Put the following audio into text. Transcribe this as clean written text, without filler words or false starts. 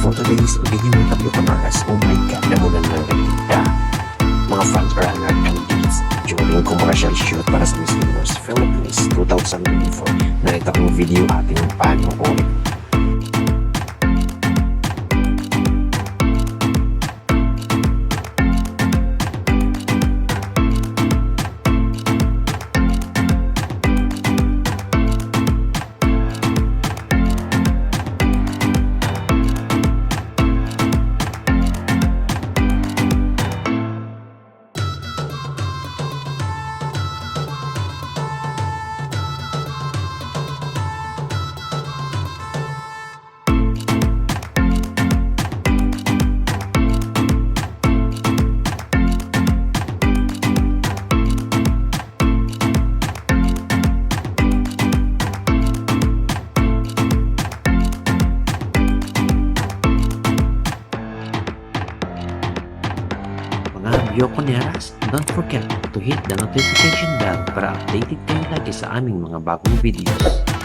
for today's video WMRS, oh my god, namunan ng ganda. Mga front-runner candidates during commercial shoot para sa Miss Universe Philippines 2024. Narito ang video ating panoorin. Mga Bioconeras, don't forget to hit the notification bell para updated kayo lagi sa aming mga bagong videos.